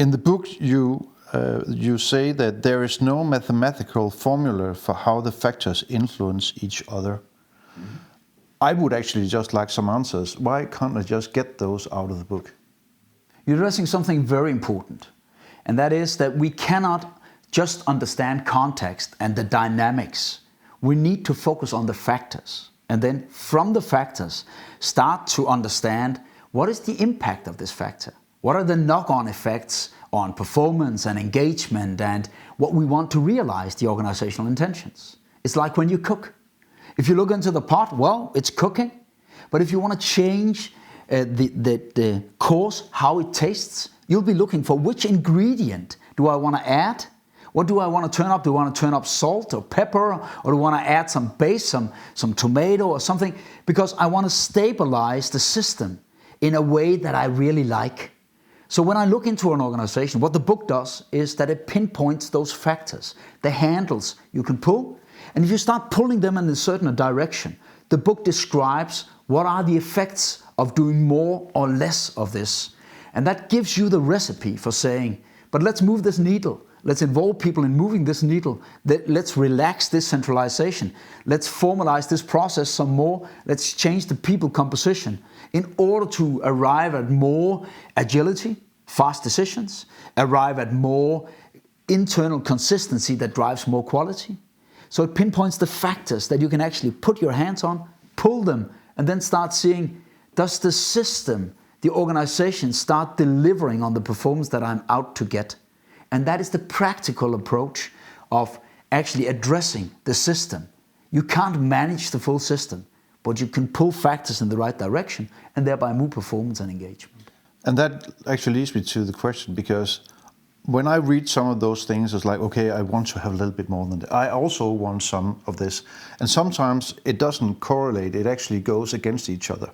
In the book, you say that there is no mathematical formula for how the factors influence each other. Mm-hmm. I would actually just like some answers. Why can't I just get those out of the book? You're addressing something very important, and that is that we cannot just understand context and the dynamics. We need to focus on the factors, and then from the factors start to understand what is the impact of this factor. What are the knock-on effects on performance and engagement and what we want to realize, the organizational intentions? It's like when you cook. If you look into the pot, well, it's cooking. But if you want to change the course, how it tastes, you'll be looking for which ingredient do I want to add? What do I want to turn up? Do I want to turn up salt or pepper? Or do I want to add some base, some tomato or something? Because I want to stabilize the system in a way that I really like. So when I look into an organization, what the book does is that it pinpoints those factors, the handles you can pull. And if you start pulling them in a certain direction, the book describes what are the effects of doing more or less of this. And that gives you the recipe for saying, but let's move this needle. Let's involve people in moving this needle. Let's relax this centralization. Let's formalize this process some more. Let's change the people composition in order to arrive at more agility, fast decisions, arrive at more internal consistency that drives more quality. So it pinpoints the factors that you can actually put your hands on, pull them, and then start seeing, does the system, the organization start delivering on the performance that I'm out to get? And that is the practical approach of actually addressing the system. You can't manage the full system, but you can pull factors in the right direction and thereby move performance and engagement. And that actually leads me to the question, because when I read some of those things, it's like, okay, I want to have a little bit more than that. I also want some of this. And sometimes it doesn't correlate, it actually goes against each other.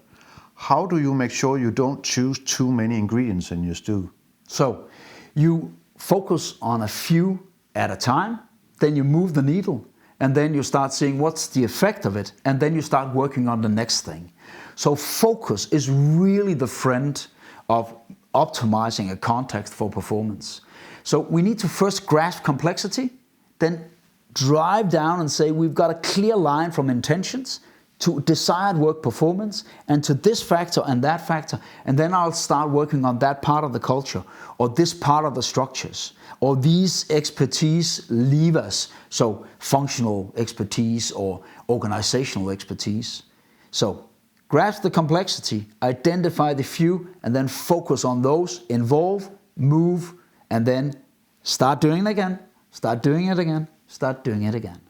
How do you make sure you don't choose too many ingredients in your stew? So you focus on a few at a time, then you move the needle, and then you start seeing what's the effect of it, and then you start working on the next thing. So focus is really the friend of optimizing a context for performance. So we need to first grasp complexity, then drive down and say we've got a clear line from intentions to desired work performance and to this factor and that factor, and then I'll start working on that part of the culture or this part of the structures or these expertise levers, so functional expertise or organizational expertise. So grasp the complexity, identify the few, and then focus on those, involve, move, and then start doing it again, start doing it again, start doing it again.